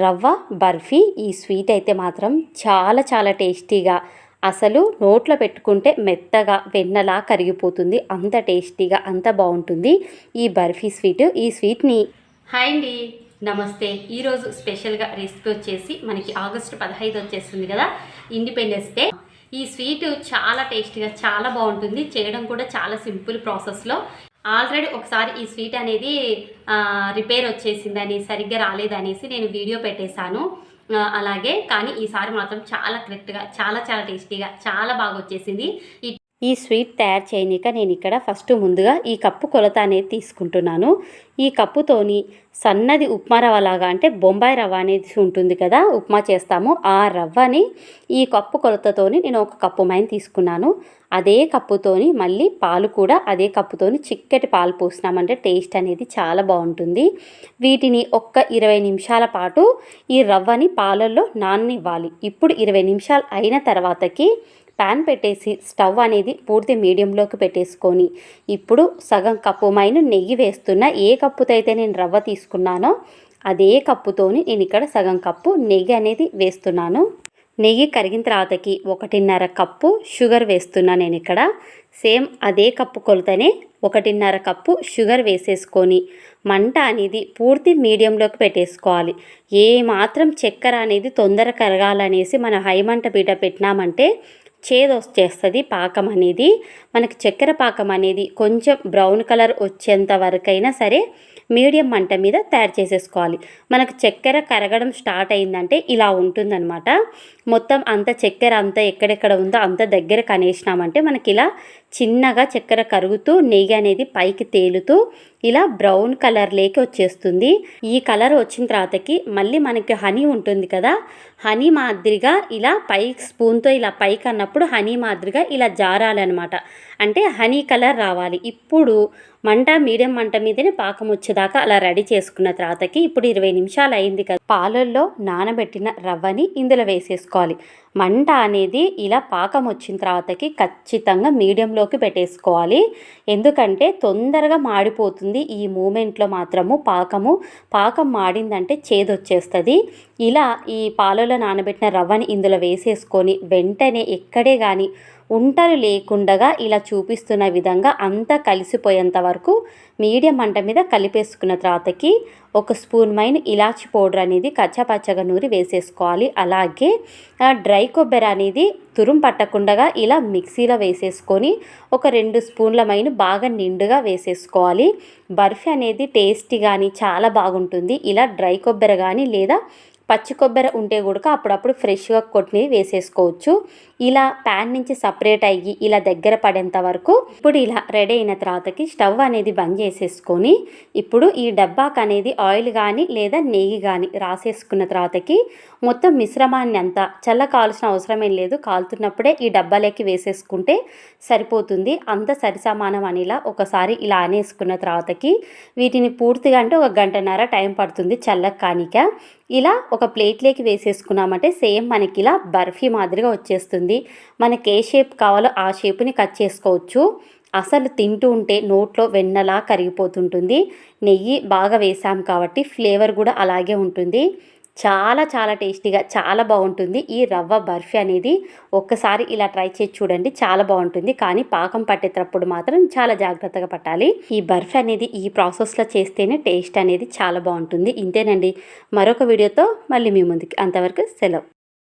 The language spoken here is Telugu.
రవ్వ బర్ఫీ. ఈ స్వీట్ అయితే మాత్రం చాలా చాలా టేస్టీగా, అసలు నోట్లో పెట్టుకుంటే మెత్తగా వెన్నలా కరిగిపోతుంది. అంత టేస్టీగా అంత బాగుంటుంది ఈ బర్ఫీ స్వీట్. ఈ స్వీట్ని హాయ్ అండి, నమస్తే. ఈరోజు స్పెషల్గా రెసిపీ వచ్చేసి మనకి ఆగస్టు 15 వచ్చేస్తుంది కదా, ఇండిపెండెన్స్ డే. ఈ స్వీట్ చాలా టేస్టీగా చాలా బాగుంటుంది. చేయడం కూడా చాలా సింపుల్ ప్రాసెస్లో. ఆల్రెడీ ఒకసారి ఈ స్వీట్ అనేది రిపేర్ వచ్చేసిందని, సరిగ్గా రాలేదనేసి నేను వీడియో పెట్టేశాను. అలాగే కానీ ఈసారి మాత్రం చాలా కరెక్ట్గా చాలా చాలా టేస్టీగా చాలా బాగా వచ్చేసింది. ఈ స్వీట్ తయారు చేయనీక నేను ఇక్కడ ఫస్ట్ ముందుగా ఈ కప్పు కొలత అనేది తీసుకుంటున్నాను. ఈ కప్పుతోని సన్నది ఉప్మా రవ్వ లాగా, అంటే బొంబాయి రవ్వ అనేది ఉంటుంది కదా, ఉప్మా చేస్తాము, ఆ రవ్వని ఈ కప్పు కొలతతోని నేను ఒక కప్పు మైన్ తీసుకున్నాను. అదే కప్పుతోని మళ్ళీ పాలు కూడా అదే కప్పుతోని చిక్కటి పాలు పోసినామంటే టేస్ట్ అనేది చాలా బాగుంటుంది. వీటిని ఒక్క 20 నిమిషాల పాటు ఈ రవ్వని పాలల్లో నాననివ్వాలి. ఇప్పుడు 20 నిమిషాలు అయిన తర్వాతకి ప్యాన్ పెట్టేసి స్టవ్ అనేది పూర్తి మీడియంలోకి పెట్టేసుకొని ఇప్పుడు సగం కప్పు మైను నెయ్యి వేస్తున్నా. ఏ కప్పుతో అయితే నేను రవ్వ తీసుకున్నానో అదే కప్పుతోని నేను ఇక్కడ సగం కప్పు నెయ్యి అనేది వేస్తున్నాను. నెయ్యి కరిగిన తర్వాతకి 1.5 కప్పు షుగర్ వేస్తున్నా. నేను ఇక్కడ సేమ్ అదే కప్పు కొలతనే 1.5 కప్పు షుగర్ వేసేసుకొని మంట అనేది పూర్తి మీడియంలోకి పెట్టేసుకోవాలి. ఏ మాత్రం చక్కెర అనేది తొందర కరగాలనేసి మనం హై మంట పీట పెట్టినామంటే చేదు వచ్చేస్తుంది. పాకం అనేది మనకి చక్కెర పాకం అనేది కొంచెం బ్రౌన్ కలర్ వచ్చేంత వరకైనా సరే మీడియం మంట మీద తయారు చేసేసుకోవాలి. మనకు చక్కెర కరగడం స్టార్ట్ అయిందంటే ఇలా ఉంటుందన్నమాట. మొత్తం అంత చక్కెర అంతా ఎక్కడెక్కడ ఉందో అంత దగ్గర కనేసినామంటే మనకి ఇలా చిన్నగా చక్కెర కరుగుతూ నెయ్యి అనేది పైకి తేలుతూ ఇలా బ్రౌన్ కలర్లోకి వచ్చేస్తుంది. ఈ కలర్ వచ్చిన తర్వాతకి మళ్ళీ మనకి హనీ ఉంటుంది కదా, హనీ మాదిరిగా ఇలా పైకి స్పూన్తో ఇలా పైకి అన్నప్పుడు హనీ మాదిరిగా ఇలా జారాలన్నమాట. అంటే హనీ కలర్ రావాలి. ఇప్పుడు మంట మీడియం మంట మీదనే పాకం వచ్చేదాకా అలా రెడీ చేసుకున్న తర్వాతకి ఇప్పుడు 20 నిమిషాలు అయింది కదా, పాలల్లో నానబెట్టిన రవ్వని ఇందులో వేసేసుకోవాలి. మంట అనేది ఇలా పాకం వచ్చిన తర్వాతకి ఖచ్చితంగా మీడియంలోకి పెట్టేసుకోవాలి. ఎందుకంటే తొందరగా మాడిపోతుంది ఈ మూమెంట్లో మాత్రము. పాకం మాడిందంటే చేదొచ్చేస్తుంది. ఇలా ఈ పాలలో నానబెట్టిన రవ్వని ఇందులో వేసేసుకొని వెంటనే ఎక్కడే కానీ ఉంటలు లేకుండా ఇలా చూపిస్తున్న విధంగా అంతా కలిసిపోయేంత వరకు మీడియం మంట మీద కలిపేసుకున్న తర్వాతకి ఒక స్పూన్ మైన్ ఇలాచి పౌడర్ అనేది కచ్చాపచ్చగా నూరి వేసేసుకోవాలి. అలాగే డ్రై కొబ్బరి అనేది తురుము పట్టకుండా ఇలా మిక్సీలో వేసేసుకొని ఒక 2 స్పూన్ల మైన్ బాగా నిండుగా వేసేసుకోవాలి. బర్ఫీ అనేది టేస్టీ కానీ చాలా బాగుంటుంది. ఇలా డ్రై కొబ్బరి కానీ లేదా పచ్చి కొబ్బరి ఉంటే కూడా అప్పుడప్పుడు ఫ్రెష్గా కొట్టి వేసేసుకోవచ్చు. ఇలా ప్యాన్ నుంచి సపరేట్ అయ్యి ఇలా దగ్గర పడేంత వరకు ఇప్పుడు ఇలా రెడీ అయిన తర్వాతకి స్టవ్ అనేది బంద్ చేసేసుకొని ఇప్పుడు ఈ డబ్బాకి అనేది ఆయిల్ కానీ లేదా నెయ్యి కానీ రాసేసుకున్న తర్వాతకి మొత్తం మిశ్రమాన్ని అంతా చల్ల కావాల్సిన అవసరమేం లేదు. కాలుతున్నప్పుడే ఈ డబ్బాలోకి వేసేసుకుంటే సరిపోతుంది. అంత సరిసమానం అని ఇలా ఒకసారి ఇలా అనేసుకున్న తర్వాతకి వీటిని పూర్తిగా అంటే 1 గంటన్నర టైం పడుతుంది చల్లకి కానిక. ఇలా ఒక ప్లేట్లోకి వేసేసుకున్నామంటే సేమ్ మనకి ఇలా బర్ఫీ మాదిరిగా వచ్చేస్తుంది. మనకి ఏ షేప్ కావాలో ఆ షేప్ని కట్ చేసుకోవచ్చు. అసలు తింటూ ఉంటే నోట్లో వెన్నలా కరిగిపోతుంటుంది. నెయ్యి బాగా వేసాం కాబట్టి ఫ్లేవర్ కూడా అలాగే ఉంటుంది. చాలా చాలా టేస్టీగా చాలా బాగుంటుంది ఈ రవ్వ బర్ఫీ అనేది. ఒక్కసారి ఇలా ట్రై చేసి చూడండి, చాలా బాగుంటుంది. కానీ పాకం పట్టేటప్పుడు మాత్రం చాలా జాగ్రత్తగా పట్టాలి. ఈ బర్ఫీ అనేది ఈ ప్రాసెస్లో చేస్తేనే టేస్ట్ అనేది చాలా బాగుంటుంది. ఇంతేనండి, మరొక వీడియోతో మళ్ళీ మీ ముందుకి. అంతవరకు సెలవు.